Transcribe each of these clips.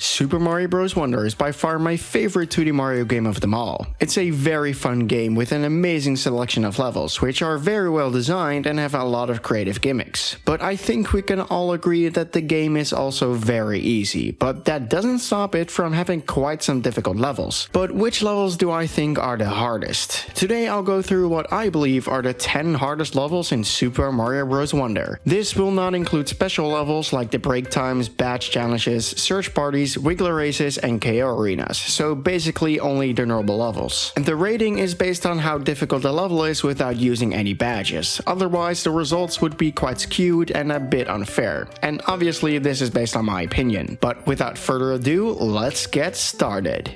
Super Mario Bros. Wonder is by far my favorite 2D Mario game of them all. It's a very fun game with an amazing selection of levels, which are very well designed and have a lot of creative gimmicks. But I think we can all agree that the game is also very easy, but that doesn't stop it from having quite some difficult levels. But which levels do I think are the hardest? Today I'll go through what I believe are the 10 hardest levels in Super Mario Bros. Wonder. This will not include special levels like the break times, badge challenges, search parties, wiggler races and KO arenas, so basically only the normal levels. And the rating is based on how difficult the level is without using any badges, otherwise the results would be quite skewed and a bit unfair. And obviously this is based on my opinion, but without further ado, let's get started.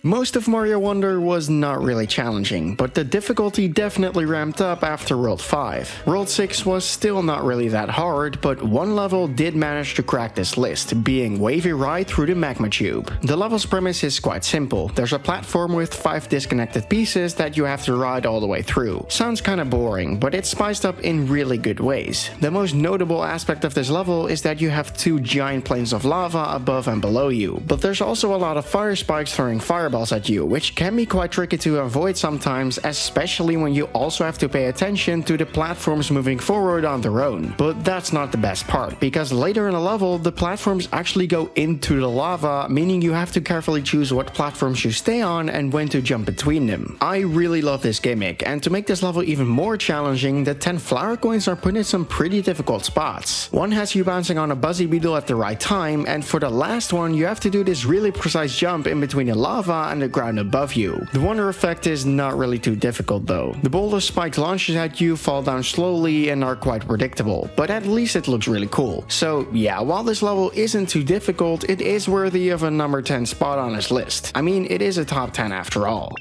Most of Mario Wonder was not really challenging, but the difficulty definitely ramped up after World 5. World 6 was still not really that hard, but one level did manage to crack this list, being Wavy Ride through the Magma Tube. The level's premise is quite simple. There's a platform with 5 disconnected pieces that you have to ride all the way through. Sounds kinda boring, but it's spiced up in really good ways. The most notable aspect of this level is that you have 2 giant plains of lava above and below you, but there's also a lot of fire spikes throwing fireballs at you, which can be quite tricky to avoid sometimes, especially when you also have to pay attention to the platforms moving forward on their own. But that's not the best part, because later in the level, the platforms actually go into the lava, meaning you have to carefully choose what platforms you stay on and when to jump between them. I really love this gimmick, and to make this level even more challenging, the 10 flower coins are put in some pretty difficult spots. One has you bouncing on a buzzy beetle at the right time, and for the last one, you have to do this really precise jump in between the lava and the ground above you. The wonder effect is not really too difficult though. The boulder spike launches at you, fall down slowly and are quite predictable, but at least it looks really cool. So yeah, while this level isn't too difficult, it is worthy of a number 10 spot on his list. I mean, it is a top 10 after all.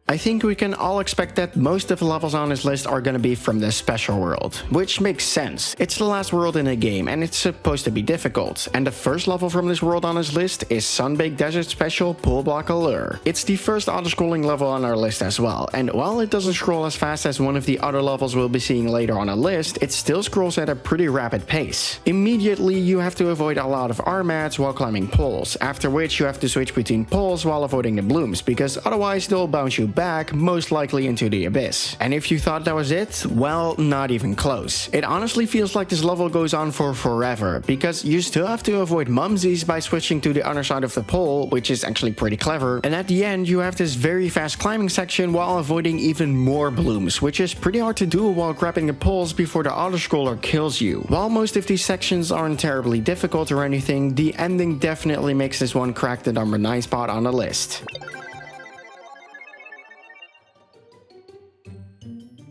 I think we can all expect that most of the levels on this list are gonna be from the special world, which makes sense. It's the last world in a game and it's supposed to be difficult, and the first level from this world on this list is Sunbaked Desert Special Pool Block Allure. It's the first auto-scrolling level on our list as well, and while it doesn't scroll as fast as one of the other levels we'll be seeing later on a list, it still scrolls at a pretty rapid pace. Immediately you have to avoid a lot of R-mats while climbing poles, after which you have to switch between poles while avoiding the blooms, because otherwise they'll bounce you back, most likely into the abyss. And if you thought that was it, well, not even close. It honestly feels like this level goes on for forever, because you still have to avoid mumsies by switching to the other side of the pole, which is actually pretty clever, and at the end you have this very fast climbing section while avoiding even more blooms, which is pretty hard to do while grabbing the poles before the auto-scroller kills you. While most of these sections aren't terribly difficult or anything, the ending definitely makes this one crack the number 9 spot on the list.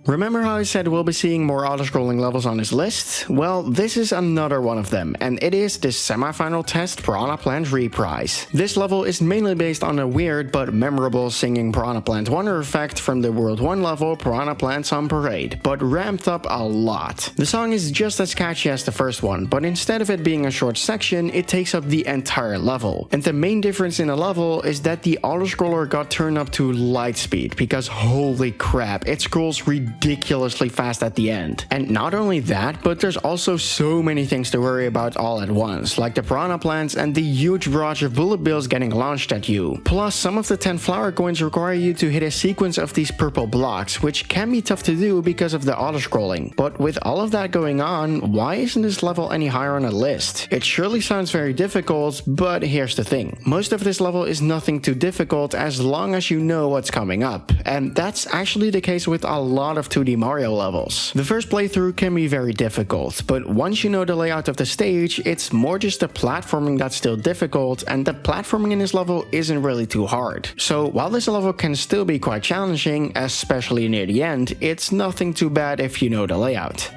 Remember how I said we'll be seeing more auto-scrolling levels on this list? Well, this is another one of them, and it is the semi-final test Piranha Plant Reprise. This level is mainly based on a weird but memorable singing Piranha Plant Wonder effect from the World 1 level Piranha Plants on Parade, but ramped up a lot. The song is just as catchy as the first one, but instead of it being a short section, it takes up the entire level. And the main difference in the level is that the auto-scroller got turned up to light speed, because holy crap, it scrolls ridiculously fast at the end. And not only that, but there's also so many things to worry about all at once, like the piranha plants and the huge barrage of bullet bills getting launched at you. Plus, some of the 10 flower coins require you to hit a sequence of these purple blocks, which can be tough to do because of the auto-scrolling. But with all of that going on, why isn't this level any higher on the list? It surely sounds very difficult, but here's the thing. Most of this level is nothing too difficult as long as you know what's coming up, and that's actually the case with a lot of 2D Mario levels. The first playthrough can be very difficult, but once you know the layout of the stage, it's more just the platforming that's still difficult, and the platforming in this level isn't really too hard. So while this level can still be quite challenging, especially near the end, it's nothing too bad if you know the layout.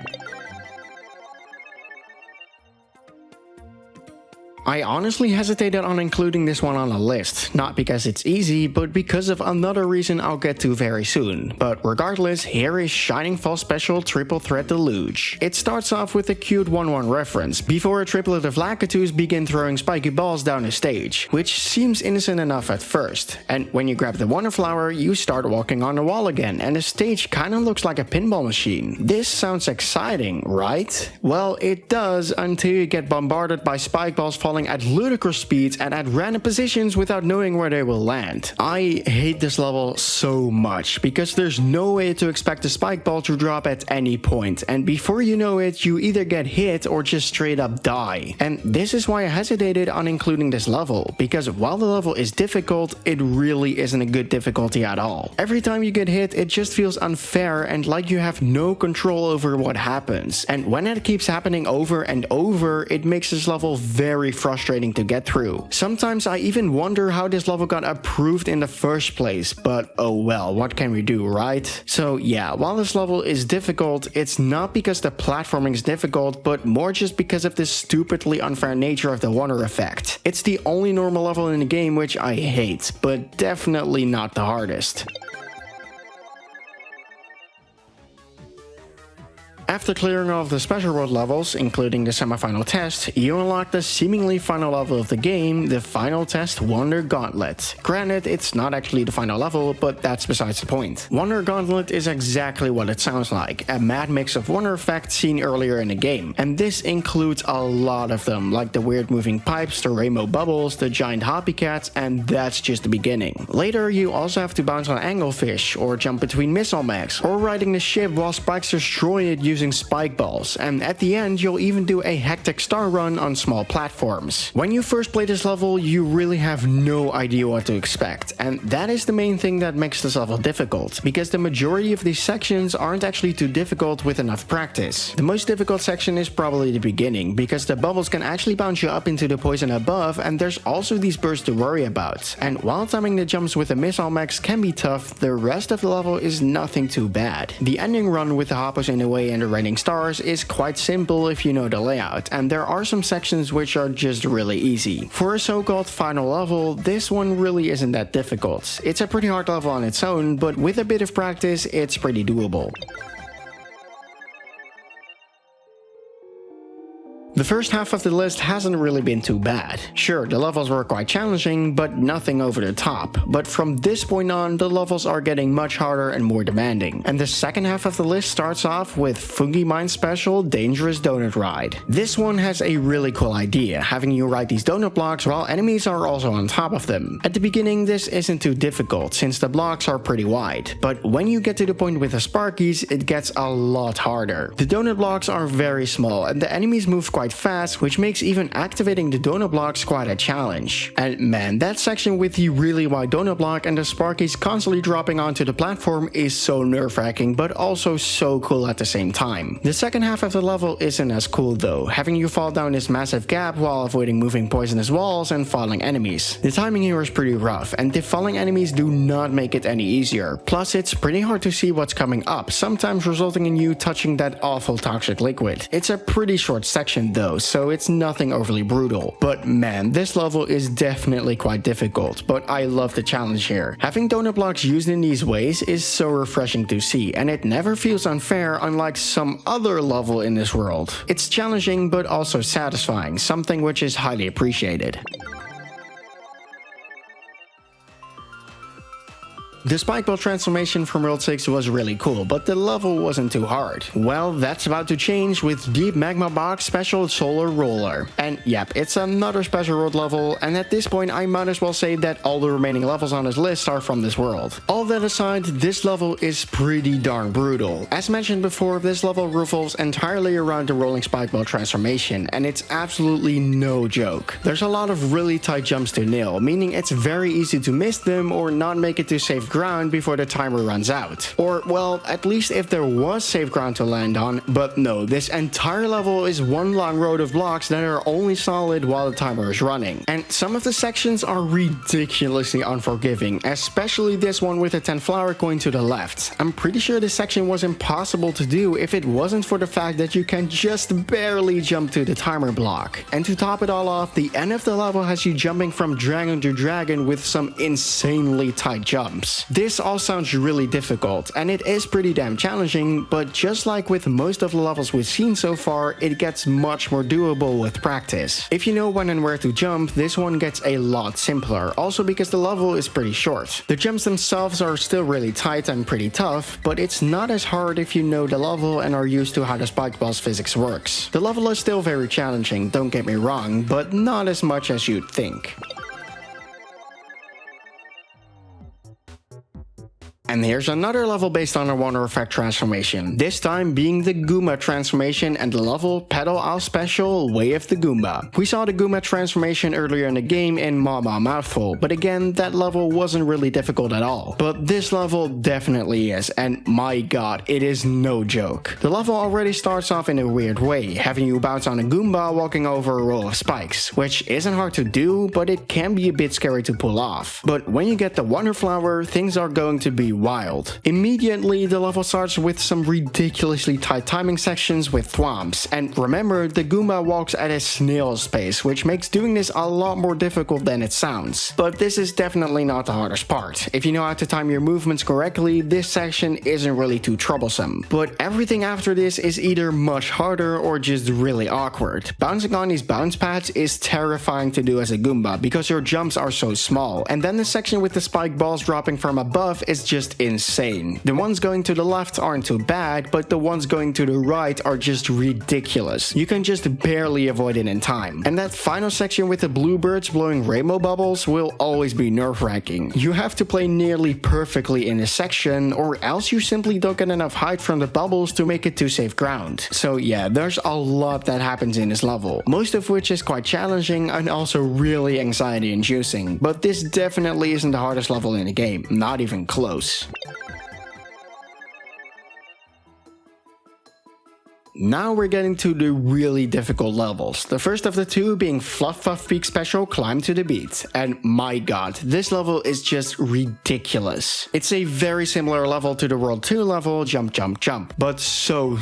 I honestly hesitated on including this one on a list, not because it's easy, but because of another reason I'll get to very soon. But regardless, here is Shining Fall Special Triple Threat Deluge. It starts off with a cute 1-1 reference, before a triplet of Lakitus begin throwing spiky balls down a stage, which seems innocent enough at first. And when you grab the Wonder Flower, you start walking on the wall again, and the stage kinda looks like a pinball machine. This sounds exciting, right? Well, it does until you get bombarded by spike balls falling at ludicrous speeds and at random positions without knowing where they will land. I hate this level so much, because there's no way to expect a spike ball to drop at any point, and before you know it, you either get hit or just straight up die. And this is why I hesitated on including this level, because while the level is difficult, it really isn't a good difficulty at all. Every time you get hit, it just feels unfair and like you have no control over what happens. And when it keeps happening over and over, it makes this level very frustrating to get through. Sometimes I even wonder how this level got approved in the first place, but oh well, what can we do, right? So yeah, while this level is difficult, it's not because the platforming is difficult, but more just because of the stupidly unfair nature of the wonder effect. It's the only normal level in the game which I hate, but definitely not the hardest. After clearing all of the special world levels, including the semi-final test, you unlock the seemingly final level of the game, the final test Wonder Gauntlet. Granted, it's not actually the final level, but that's besides the point. Wonder Gauntlet is exactly what it sounds like, a mad mix of wonder effects seen earlier in the game. And this includes a lot of them, like the weird moving pipes, the rainbow bubbles, the giant hoppy cats, and that's just the beginning. Later, you also have to bounce on anglefish, or jump between missile mechs, or riding the ship while spikes destroy it using spike balls, and at the end you'll even do a hectic star run on small platforms. When you first play this level, you really have no idea what to expect, and that is the main thing that makes this level difficult, because the majority of these sections aren't actually too difficult with enough practice. The most difficult section is probably the beginning, because the bubbles can actually bounce you up into the poison above, and there's also these bursts to worry about. And while timing the jumps with the missile mechs can be tough, the rest of the level is nothing too bad. The ending run with the hoppers in the way and the raining stars is quite simple if you know the layout, and there are some sections which are just really easy. For a so-called final level, this one really isn't that difficult. It's a pretty hard level on its own, but with a bit of practice, it's pretty doable. The first half of the list hasn't really been too bad. Sure, the levels were quite challenging, but nothing over the top. But from this point on, the levels are getting much harder and more demanding. And the second half of the list starts off with Fungi Mine Special Dangerous Donut Ride. This one has a really cool idea, having you ride these donut blocks while enemies are also on top of them. At the beginning, this isn't too difficult, since the blocks are pretty wide. But when you get to the point with the Sparkies, it gets a lot harder. The donut blocks are very small, and the enemies move quite fast, which makes even activating the donut blocks quite a challenge. And man, that section with the really wide donut block and the Sparkies constantly dropping onto the platform is so nerve-wracking, but also so cool at the same time. The second half of the level isn't as cool though, having you fall down this massive gap while avoiding moving poisonous walls and falling enemies. The timing here is pretty rough, and the falling enemies do not make it any easier. Plus, it's pretty hard to see what's coming up, sometimes resulting in you touching that awful toxic liquid. It's a pretty short section though, so it's nothing overly brutal. But man, this level is definitely quite difficult, but I love the challenge here. Having donut blocks used in these ways is so refreshing to see, and it never feels unfair unlike some other level in this world. It's challenging but also satisfying, something which is highly appreciated. The spike ball transformation from World 6 was really cool, but the level wasn't too hard. Well, that's about to change with Deep Magma Box Special Solar Roller. And yep, it's another special world level, and at this point I might as well say that all the remaining levels on this list are from this world. All that aside, this level is pretty darn brutal. As mentioned before, this level revolves entirely around the rolling spike ball transformation, and it's absolutely no joke. There's a lot of really tight jumps to nail, meaning it's very easy to miss them or not make it to safe safe ground before the timer runs out. Or, well, at least if there was safe ground to land on, but no, this entire level is one long road of blocks that are only solid while the timer is running. And some of the sections are ridiculously unforgiving, especially this one with the 10 flower coin to the left. I'm pretty sure this section was impossible to do if it wasn't for the fact that you can just barely jump to the timer block. And to top it all off, the end of the level has you jumping from dragon to dragon with some insanely tight jumps. This all sounds really difficult, and it is pretty damn challenging, but just like with most of the levels we've seen so far, it gets much more doable with practice. If you know when and where to jump, this one gets a lot simpler, also because the level is pretty short. The jumps themselves are still really tight and pretty tough, but it's not as hard if you know the level and are used to how the spike ball's physics works. The level is still very challenging, don't get me wrong, but not as much as you'd think. And here's another level based on a Wonder Effect transformation, this time being the Goomba transformation and the level Pedal Owl Special Way of the Goomba. We saw the Goomba transformation earlier in the game in Mama Mouthful, but again, that level wasn't really difficult at all. But this level definitely is, and my god, it is no joke. The level already starts off in a weird way, having you bounce on a Goomba walking over a row of spikes, which isn't hard to do, but it can be a bit scary to pull off. But when you get the Wonder Flower, things are going to be wild. Immediately, the level starts with some ridiculously tight timing sections with thwomps, and remember, the Goomba walks at a snail's pace, which makes doing this a lot more difficult than it sounds. But this is definitely not the hardest part. If you know how to time your movements correctly, this section isn't really too troublesome. But everything after this is either much harder or just really awkward. Bouncing on these bounce pads is terrifying to do as a Goomba because your jumps are so small, and then the section with the spike balls dropping from above is just insane. The ones going to the left aren't too bad, but the ones going to the right are just ridiculous. You can just barely avoid it in time. And that final section with the bluebirds blowing rainbow bubbles will always be nerve-wracking. You have to play nearly perfectly in this section, or else you simply don't get enough height from the bubbles to make it to safe ground. So yeah, there's a lot that happens in this level, most of which is quite challenging and also really anxiety-inducing. But this definitely isn't the hardest level in the game, not even close. Now we're getting to the really difficult levels, the first of the two being Fluff Puff Peak Special Climb to the Beat, and my god, this level is just ridiculous. It's a very similar level to the World 2 level Jump Jump Jump, but so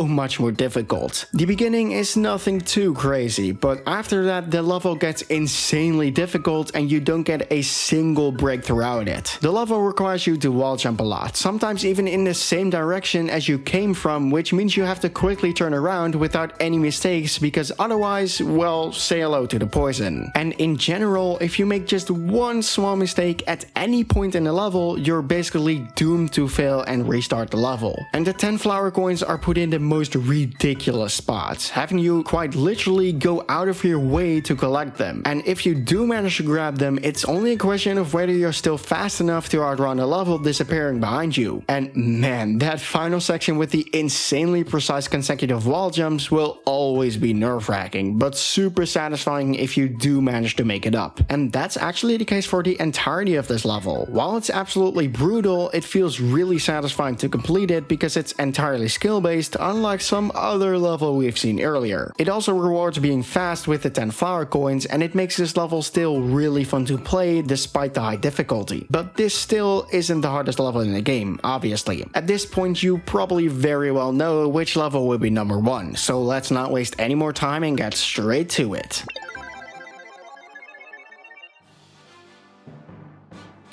much more difficult. The beginning is nothing too crazy, but after that the level gets insanely difficult and you don't get a single break throughout it. The level requires you to wall jump a lot, sometimes even in the same direction as you came from, which means you have to quickly turn around without any mistakes because otherwise, well, say hello to the poison. And in general, if you make just one small mistake at any point in the level, you're basically doomed to fail and restart the level. And the 10 flower coins are put in the most ridiculous spots, having you quite literally go out of your way to collect them. And if you do manage to grab them, it's only a question of whether you're still fast enough to outrun the level disappearing behind you. And man, that final section with the insanely precise consecutive wall jumps will always be nerve-wracking, but super satisfying if you do manage to make it up. And that's actually the case for the entirety of this level. While it's absolutely brutal, it feels really satisfying to complete it because it's entirely skill-based, unlike some other level we've seen earlier. It also rewards being fast with the 10 flower coins, and it makes this level still really fun to play despite the high difficulty. But this still isn't the hardest level in the game, obviously. At this point, you probably very well know which level will be number 1, so let's not waste any more time and get straight to it.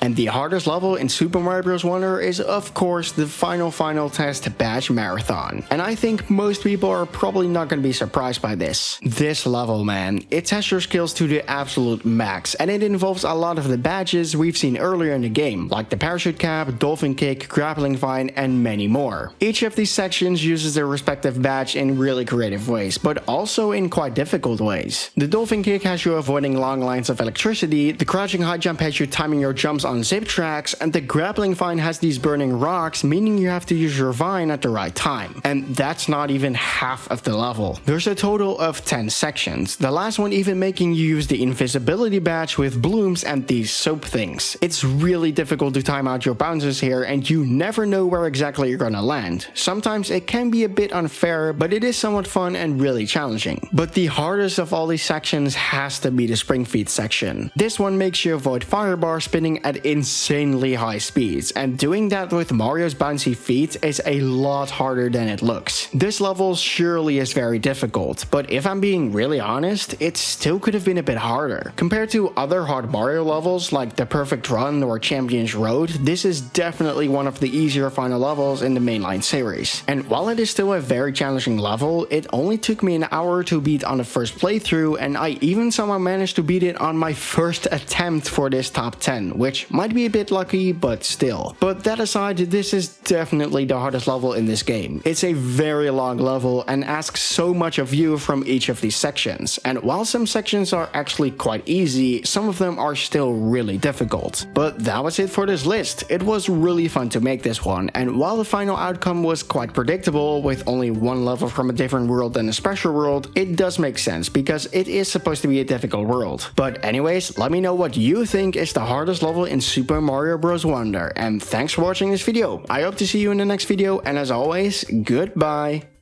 And the hardest level in Super Mario Bros. Wonder is of course the final test badge marathon. And I think most people are probably not going to be surprised by this. This level, man, it tests your skills to the absolute max, and it involves a lot of the badges we've seen earlier in the game, like the parachute cap, dolphin kick, grappling vine, and many more. Each of these sections uses their respective badge in really creative ways, but also in quite difficult ways. The dolphin kick has you avoiding long lines of electricity, the crouching high jump has you timing your jumps on on zip tracks, and the grappling vine has these burning rocks, meaning you have to use your vine at the right time. And that's not even half of the level. There's a total of 10 sections, the last one even making you use the invisibility badge with blooms and these soap things. It's really difficult to time out your bounces here, and you never know where exactly you're gonna land. Sometimes it can be a bit unfair, but it is somewhat fun and really challenging. But the hardest of all these sections has to be the spring feet section. This one makes you avoid firebar spinning at insanely high speeds, and doing that with Mario's bouncy feet is a lot harder than it looks. This level surely is very difficult, but if I'm being really honest, it still could have been a bit harder. Compared to other hard Mario levels like the Perfect Run or Champion's Road, this is definitely one of the easier final levels in the mainline series. And while it is still a very challenging level, it only took me an hour to beat on the first playthrough, and I even somehow managed to beat it on my first attempt for this top 10, which might be a bit lucky, but still. But that aside, this is definitely the hardest level in this game. It's a very long level and asks so much of you from each of these sections, and while some sections are actually quite easy, some of them are still really difficult. But that was it for this list. It was really fun to make this one, and while the final outcome was quite predictable, with only one level from a different world than a special world, it does make sense because it is supposed to be a difficult world. But anyways, let me know what you think is the hardest level in Super Mario Bros. Wonder, and thanks for watching this video. I hope to see you in the next video, and as always, goodbye.